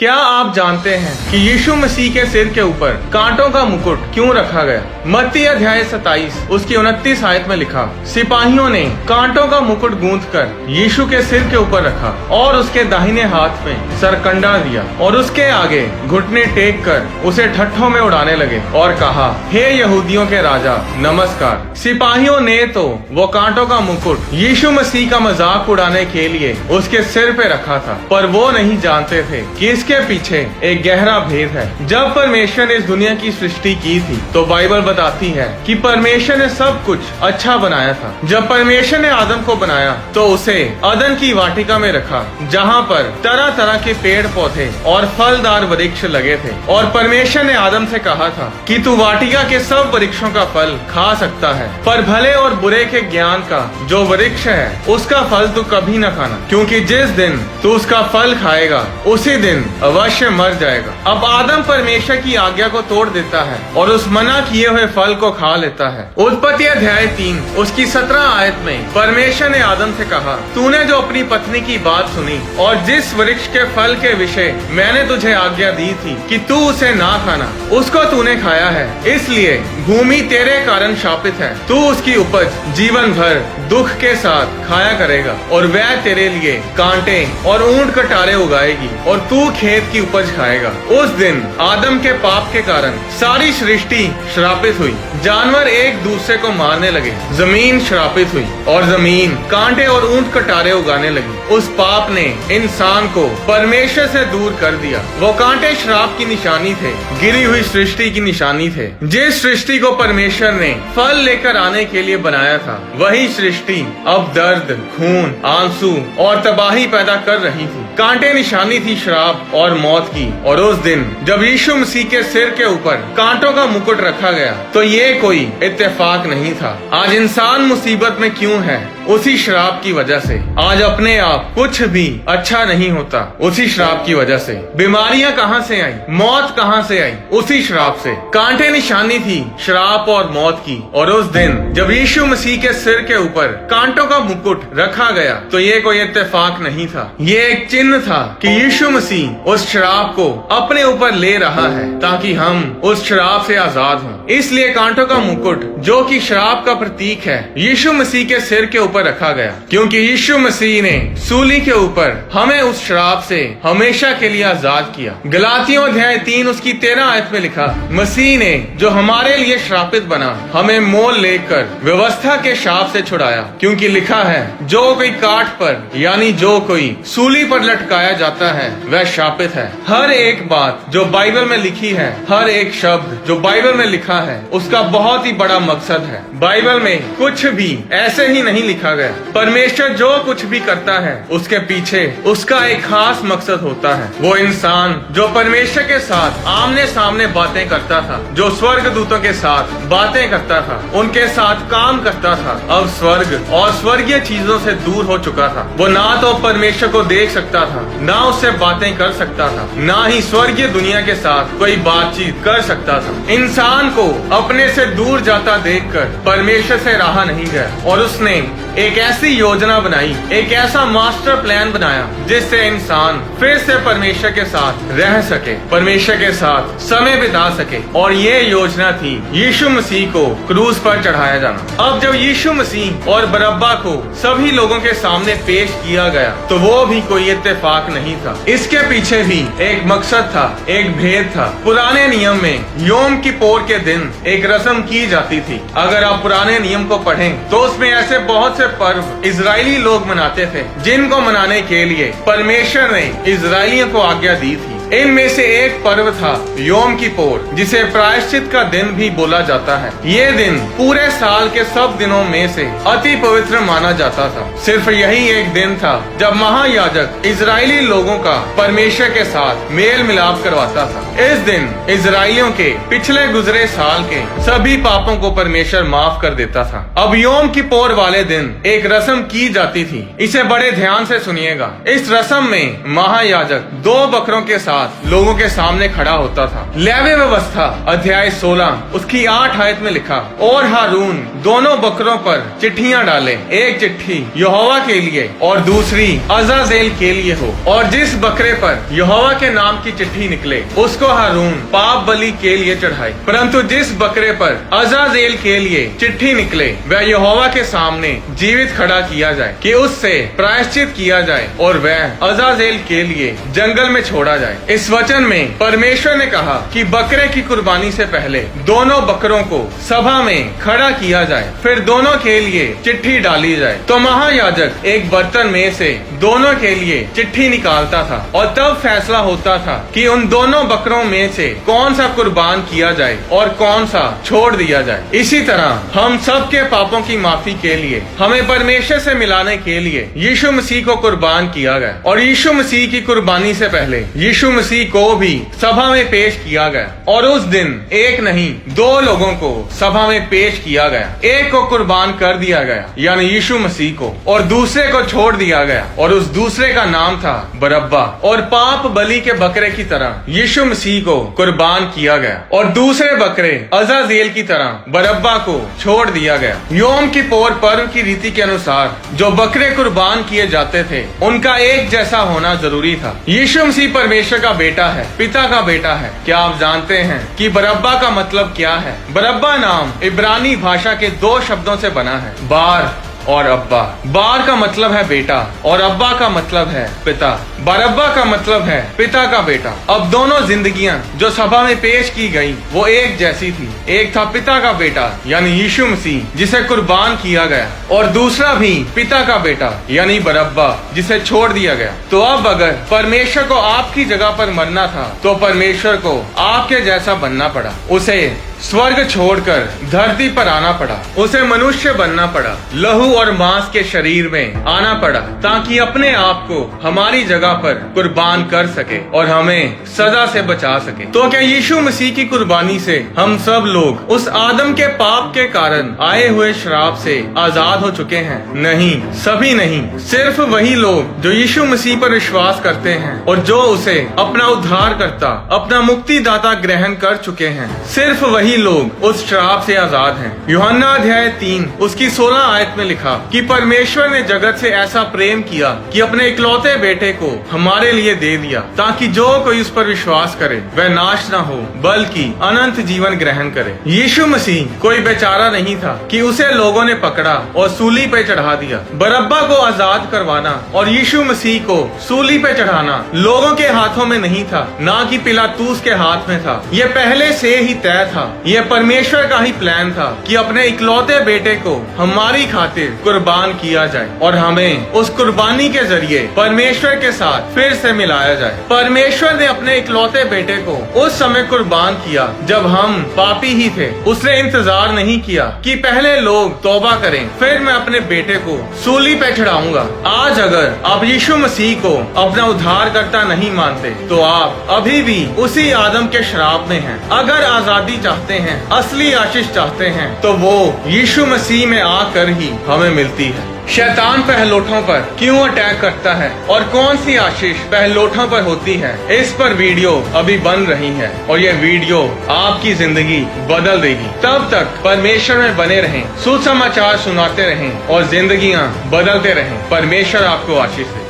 क्या आप जानते हैं कि यीशु मसीह के सिर के ऊपर कांटों का मुकुट क्यों रखा गया? मत्ती अध्याय 27 उसकी 29 आयत में लिखा, सिपाहियों ने कांटों का मुकुट गूंथकर यीशु के सिर के ऊपर रखा और उसके दाहिने हाथ में सरकंडा दिया और उसके आगे घुटने टेक कर उसे ठट्ठों में उड़ाने लगे और कहा, हे यहूदियों के राजा नमस्कार। सिपाहियों ने तो वो कांटों का मुकुट यीशु मसीह का मजाक उड़ाने के लिए उसके सिर पे रखा था, पर वो नहीं जानते थे कि इसके पीछे एक गहरा भेद है। जब परमेश्वर ने इस दुनिया की सृष्टि की थी तो बाइबल बताती है कि परमेश्वर ने सब कुछ अच्छा बनाया था। जब परमेश्वर ने आदम को बनाया तो उसे अदन की वाटिका में रखा, जहाँ पर तरह तरह के पेड़ पौधे और फलदार वृक्ष लगे थे, और परमेश्वर ने आदम से कहा था कि तू वाटिका के सब वृक्षों का फल खा सकता है, पर भले और बुरे के ज्ञान का जो वृक्ष है उसका फल तू कभी न खाना, क्योंकि जिस दिन तू उसका फल खाएगा उसी दिन अवश्य मर जाएगा। अब आदम परमेश्वर की आज्ञा को तोड़ देता है और उस मना किए हुए फल को खा लेता है। उत्पत्ति अध्याय 3 उसकी 17 आयत में परमेश्वर ने आदम से कहा, तूने जो अपनी पत्नी की बात सुनी और जिस वृक्ष के फल के विषय मैंने तुझे आज्ञा दी थी कि तू उसे ना खाना, उसको तूने खाया है, इसलिए भूमि तेरे कारण शापित है। तू उसकी उपज जीवन भर दुख के साथ खाया करेगा और वह तेरे लिए कांटे और ऊंट कटारे उगाएगी और तू खेत की उपज खाएगा। उस दिन आदम के पाप के कारण सारी सृष्टि श्रापित हुई। जानवर एक दूसरे को मारने लगे, जमीन श्रापित हुई और जमीन कांटे और ऊंट कटारे उगाने लगी। उस पाप ने इंसान को परमेश्वर से दूर कर दिया। वो कांटे श्राप की निशानी थे, गिरी हुई सृष्टि की निशानी थे। जिस सृष्टि को परमेश्वर ने फल लेकर आने के लिए बनाया था, वही सृष्टि अब दर्द, खून, आंसू और तबाही पैदा कर रही थी। कांटे निशानी थी श्राप और मौत की, और उस दिन जब यीशु मसीह के सिर के ऊपर कांटों का मुकुट रखा गया तो ये कोई इत्तेफाक नहीं था। आज इंसान मुसीबत में क्यों है? उसी श्राप की वजह से। आज अपने आप कुछ भी अच्छा नहीं होता, उसी श्राप की वजह से। बीमारियां कहां से आई, मौत कहां से आई? उसी श्राप से। कांटे निशानी थी श्राप और मौत की, और उस दिन जब यीशु मसीह के सिर के ऊपर कांटों का मुकुट रखा गया तो ये कोई इत्तेफाक नहीं था, ये एक चिन्ह था कि यीशु मसीह उस श्राप को अपने ऊपर ले रहा है ताकि हम उस श्राप से आजाद हों। इसलिए कांटों का मुकुट जो कि श्राप का प्रतीक है, यीशु मसीह के सिर के ऊपर रखा गया, क्योंकि यीशु मसीह ने सूली के ऊपर हमें उस श्राप से हमेशा के लिए आजाद किया। गलातियों अध्याय 3 उसकी 13 आयत में लिखा, मसीह ने जो हमारे लिए श्रापित बना हमें मोल लेकर व्यवस्था के शाप से छुड़ाया, क्योंकि लिखा है, जो कोई काठ पर यानी जो कोई सूली पर लटकाया जाता है वह शापित है। हर एक बात जो बाइबल में लिखी है, हर एक शब्द जो बाइबल में लिखा है, उसका बहुत ही बड़ा मकसद है। बाइबल में कुछ भी ऐसे ही नहीं लिखा गया। परमेश्वर जो कुछ भी करता है उसके पीछे उसका एक खास मकसद होता है। वो इंसान जो परमेश्वर के साथ आमने सामने बातें करता था, जो स्वर्ग दूतों के साथ बातें करता था, उनके साथ काम करता था, अब स्वर्ग और स्वर्गीय चीजों से दूर हो चुका था। वो ना तो परमेश्वर को देख सकता था, ना उससे बातें कर सकता था, ना ही स्वर्गीय दुनिया के साथ कोई बातचीत कर सकता था। इंसान को अपने से दूर जाता देखकर परमेश्वर से रहा नहीं गया, और उसने एक ऐसी योजना बनाई, एक ऐसा मास्टर प्लान बनाया जिससे इंसान फिर से परमेश्वर के साथ रह सके, परमेश्वर के साथ समय बिता सके। और ये योजना थी यीशु मसीह को क्रूस पर चढ़ाया जाना। अब जब यीशु मसीह और बरअब्बा को सभी लोगों के सामने पेश किया गया तो वो भी कोई इत्तेफाक नहीं था। इसके पीछे भी एक मकसद था, एक भेद था। पुराने नियम में योम किप्पोर के दिन एक रस्म की जाती थी। अगर आप पुराने नियम को पढ़ें तो उसमें ऐसे बहुत से पर्व इजरायली लोग मनाते थे, जिनको मनाने के लिए परमेश्वर ने इजरायलियों को आज्ञा दी थी। इनमें से एक पर्व था योम किप्पोर, जिसे प्रायश्चित का दिन भी बोला जाता है। ये दिन पूरे साल के सब दिनों में से अति पवित्र माना जाता था। सिर्फ यही एक दिन था जब महायाजक इजरायली लोगों का परमेश्वर के साथ मेल मिलाप करवाता था। इस दिन इजरायलियों के पिछले गुजरे साल के सभी पापों को परमेश्वर माफ कर देता था। अब योम किप्पोर वाले दिन एक रस्म की जाती थी। इसे बड़े ध्यान से सुनिएगा। इस रस्म में महायाजक 2 बकरों के साथ साथ लोगों के सामने खड़ा होता था। लेवी व्यवस्था अध्याय 16 उसकी 8 आयत में लिखा, और हारून दोनों बकरों पर चिट्ठियां डाले, एक चिट्ठी यहोवा के लिए और दूसरी अजाजेल के लिए हो, और जिस बकरे पर यहोवा के नाम की चिट्ठी निकले उसको हारून पाप बलि के लिए चढ़ाए, परंतु जिस बकरे पर अजाजेल के लिए चिट्ठी निकले वह यहोवा के सामने जीवित खड़ा किया जाए कि उससे प्रायश्चित किया जाए और वह अजाजेल के लिए जंगल में छोड़ा जाए। इस वचन में परमेश्वर ने कहा कि बकरे की कुर्बानी से पहले दोनों बकरों को सभा में खड़ा किया जाए, फिर दोनों के लिए चिट्ठी डाली जाए। तो महायाजक एक बर्तन में से दोनों के लिए चिट्ठी निकालता था और तब फैसला होता था कि उन दोनों बकरों में से कौन सा कुर्बान किया जाए और कौन सा छोड़ दिया जाए। इसी तरह हम सब के पापों की माफी के लिए हमें परमेश्वर से मिलाने के लिए यीशु मसीह को कुर्बान किया गया, और यीशु मसीह की कुर्बानी से पहले यीशु मसीह को भी सभा में पेश किया गया, और उस दिन एक नहीं 2 लोगों को सभा में पेश किया गया। एक को कुर्बान कर दिया गया यानी यीशु मसीह को, और दूसरे को छोड़ दिया गया और उस दूसरे का नाम था बरअब्बा, और पाप बलि के बकरे की तरह यीशु मसीह को कुर्बान किया गया और दूसरे बकरे अजाजेल की तरह बरअब्बा को छोड़ दिया गया। योम किप्पोर पर्व की रीति के अनुसार जो बकरे कुर्बान किए जाते थे उनका एक जैसा होना जरूरी था। यीशु मसीह परमेश्वर का बेटा है, पिता का बेटा है। क्या आप जानते हैं कि बरअब्बा का मतलब क्या है? बरअब्बा नाम इब्रानी भाषा के 2 शब्दों से बना है, बार और अब्बा। बार का मतलब है बेटा और अब्बा का मतलब है पिता। बरअब्बा का मतलब है पिता का बेटा। अब दोनों जिंदगियां जो सभा में पेश की गई वो एक जैसी थी। एक था पिता का बेटा यानी यीशु मसीह जिसे कुर्बान किया गया, और दूसरा भी पिता का बेटा यानी बरअब्बा जिसे छोड़ दिया गया। तो अब अगर परमेश्वर को आपकी जगह पर मरना था तो परमेश्वर को आपके जैसा बनना पड़ा। उसे स्वर्ग छोड़कर धरती पर आना पड़ा, उसे मनुष्य बनना पड़ा, लहू और मांस के शरीर में आना पड़ा ताकि अपने आप को हमारी जगह पर कुर्बान कर सके और हमें सजा से बचा सके। तो क्या यीशु मसीह की कुर्बानी से हम सब लोग उस आदम के पाप के कारण आए हुए श्राप से आजाद हो चुके हैं? नहीं, सभी नहीं। सिर्फ वही लोग जो यीशु मसीह पर विश्वास करते हैं और जो उसे अपना उद्धारकर्ता, अपना मुक्तिदाता ग्रहण कर चुके हैं, सिर्फ वही लोग उस श्राप से आजाद हैं। यूहन्ना अध्याय 3 उसकी 16 आयत में लिखा कि परमेश्वर ने जगत से ऐसा प्रेम किया कि अपने इकलौते बेटे को हमारे लिए दे दिया ताकि जो कोई उस पर विश्वास करे वह नाश ना हो बल्कि अनंत जीवन ग्रहण करे। यीशु मसीह कोई बेचारा नहीं था कि उसे लोगों ने पकड़ा और सूली पे चढ़ा दिया। बरअब्बा को आजाद करवाना और यीशु मसीह को सूली पे चढ़ाना लोगों के हाथों में नहीं था, ना कि पिलातूस के हाथ में था। यह पहले से ही तय था। यह परमेश्वर का ही प्लान था कि अपने इकलौते बेटे को हमारी खातिर कुर्बान किया जाए और हमें उस कुर्बानी के जरिए परमेश्वर के साथ फिर से मिलाया जाए। परमेश्वर ने अपने इकलौते बेटे को उस समय कुर्बान किया जब हम पापी ही थे। उसने इंतजार नहीं किया कि पहले लोग तौबा करें फिर मैं अपने बेटे को सूली पे चढ़ाऊंगा। आज अगर आप यीशु मसीह को अपना उद्धारकर्ता नहीं मानते तो आप अभी भी उसी आदम के श्राप में हैं। अगर आजादी चाहते हैं, असली आशीष चाहते हैं तो वो यीशु मसीह में आकर ही हमें मिलती है। शैतान पहलोठों पर क्यों अटैक करता है और कौन सी आशीष पहलोठों पर होती है, इस पर वीडियो अभी बन रही है और ये वीडियो आपकी जिंदगी बदल देगी। तब तक परमेश्वर में बने रहें, सुसमाचार सुनाते रहें और जिंदगियां बदलते रहें। परमेश्वर आपको आशीष दे।